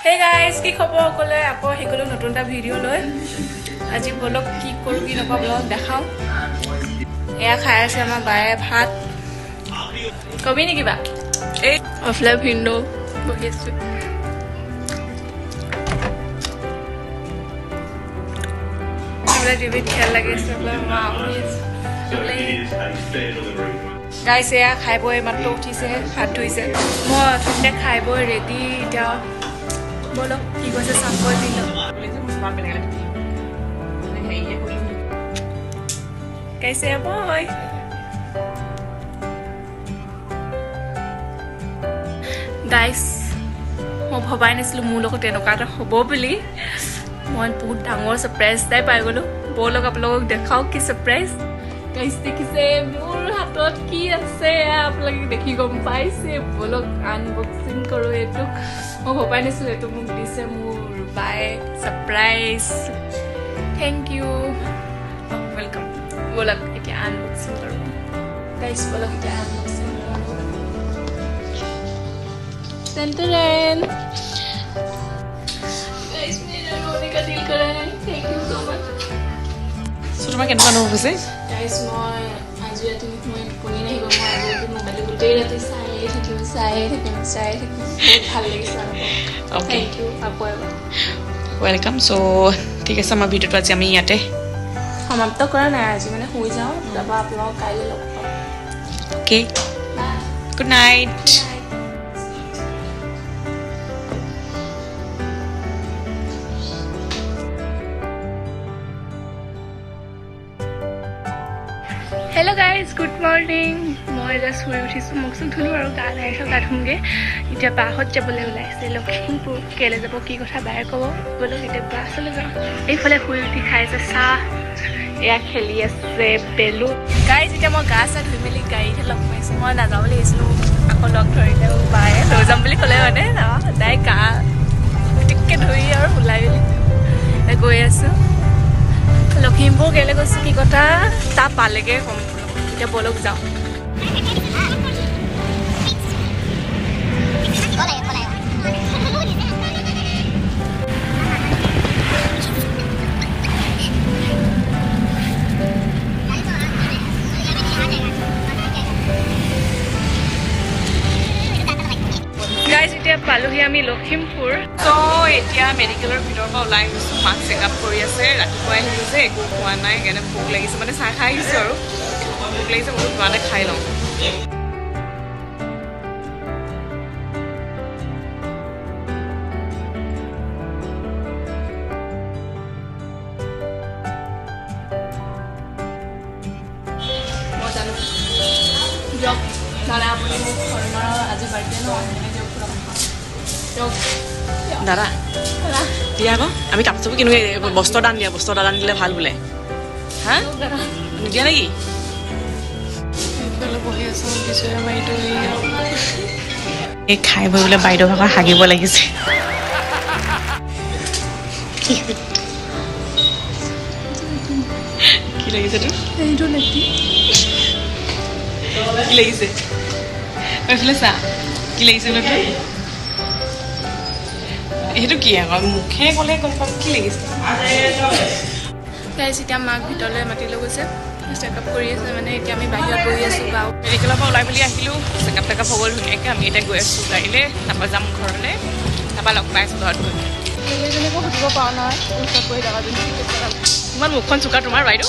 Hey guys, কি খবৰ সকলে আকৌ হেকলো নতুন এটা ভিডিও লৈ আজি বলক কি কৰো কি নকৰো ব্লগ দেখাও এয়া খাই আছে আমাৰ বায়ে ভাত কবি নি কিবা এই অফলা ভিন্ডো বহি আছে আমরা টিভি খেল লাগিছে মা গাইস এয়া খাই বই মাত্ৰ উঠিছে হাত ধুইছে মই অথনিতে খাই বই ৰেডি এতিয়া बोलो की वजह से हमको भी लो कैसे है बॉय गाइस मैं भबाई नाছিলো মোৰ লগত এনেকুৱা এটা হ'ব বুলি মই বহুত ডাঙৰ सरप्राइज তাই পাই গলো বলক আপোনালোকক দেখাও কি सरप्राइज গাইস দেখিছে মোৰ হাতত কি আছে আপোনালোকে দেখি গম পাইছে বলক আনবক্সিং কৰো এটো মই ভবাই নাছিলো এটো মোক দিছে মোৰ বাই सरप्राइज থ্যাংক ইউ ওয়েলকাম বলক এতিয়া আনবক্সিং কৰো গাইস বলক এতিয়া আনবক্সিং কৰো টেনটেন गाइस मेरा रोने का दिल कर रहा है thank you so much so तुम्हारा केनेকুৱা অনুভৱ হৈছে गाइस মই আজি ৰাতি মই টোপনি নাই গ'ল মই আজি মোবাইল গোটেই ৰাতি চাই থাকিম বহুত ভাল লাগিছে Okay. থ্যাংক ইউ আকৌ এবাৰ वेलकम सो ঠিক আছে আমাৰ ভিডিওটো আজি আমি ইয়াতে সমাপ্ত কৰা নাই আজি মানে শুই যাওঁ তাৰপৰা আপোনালোকক কাইলৈ লগ পাম okay good night hello guys good morning মই জাষ্ট শুই উঠিছোঁ মুখ চুখ ধুলোঁ আৰু গা ধুই গা ধুমগৈ এতিয়া বাহঁত যাবলৈ ওলাইছে লখিমপুৰ কেলৈ যাব কি কথা বায়ে ক'ব বোলো এতিয়া বাছলৈ যাওঁ এইফালে শুই উঠি খাইছে চাহ এয়া খেলি আছে বেলু গাইজ এতিয়া মই গা চা ধুই মেলি গাড়ীতে লগ পাইছোঁ মই নাযাওঁ বুলি আহিছিলোঁ আকৌ লগ ধৰিলে বায়ে লৈ যাম বুলি ক'লে মানে তাই গা টিককৈ ধুই আৰু ওলাই মেলি গৈ আছোঁ লখিমপুৰ কেলৈ গৈছোঁ কি কথা তা পালেগৈ কম এতিয়া বলক যাওঁ গাইজ এতিয়া পালোহি আমি লখিমপুৰ সো এতিয়া মেডিকেলৰ ভিতৰৰ পৰা ওলাই আহিছোঁ মাক চেকআপ কৰি আছে ৰাতিপুৱাই আহিলোঁ যে একো খোৱা নাই সেইকাৰণে ভোক লাগিছে মানে চাহ খাই আহিছোঁ আৰু ভোক লাগিছে বহুত মানে খাই লওঁ মই জানো দিয়ক দাদা আপুনি মোক শৰ্মাৰ আজি বাৰ্থডে নহয় দাদা দিয়া আকৌ আমি কাপোৰ চাপোৰ কিনো বস্ত্ৰ দান দিয়া বস্ত্ৰ দান দিলে ভাল বোলে হা নিদিয়া নেকি বহি আছোঁ বিচৰা মাৰিটো এই খাই বৈ বোলে বাইদেউ ভাগৰ হাগিব লাগিছে কি লাগিছে তোৰ এইটো নেকি কি লাগিছে এইফালে চা কি লাগিছে বোলে তোৰ সেইটো কি আকৌ মুখে ক'লে গম পাম কি লাগিছে গাইজ এতিয়া মাক ভিতৰলৈ মাতি লৈ গৈছে চেকআপ কৰি আছে মানে এতিয়া আমি বাহিৰত বহি আছোঁ গাঁও মেডিকেলৰ পৰা ওলাই মেলি আহিলোঁ চেকআপ টেকআপ হৈ গ'ল ধুনীয়াকৈ আমি এতিয়া গৈ আছোঁ গাড়ীলৈ তাৰপৰা যাম ঘৰলৈ তাৰপৰা লগ পাই আছোঁ ঘৰত গৈ সেইজনীকো সুধিব পৰা নাই ওচৰত বহি থকা ইমান মুখখন চোকা তোমাৰ বাইদেউ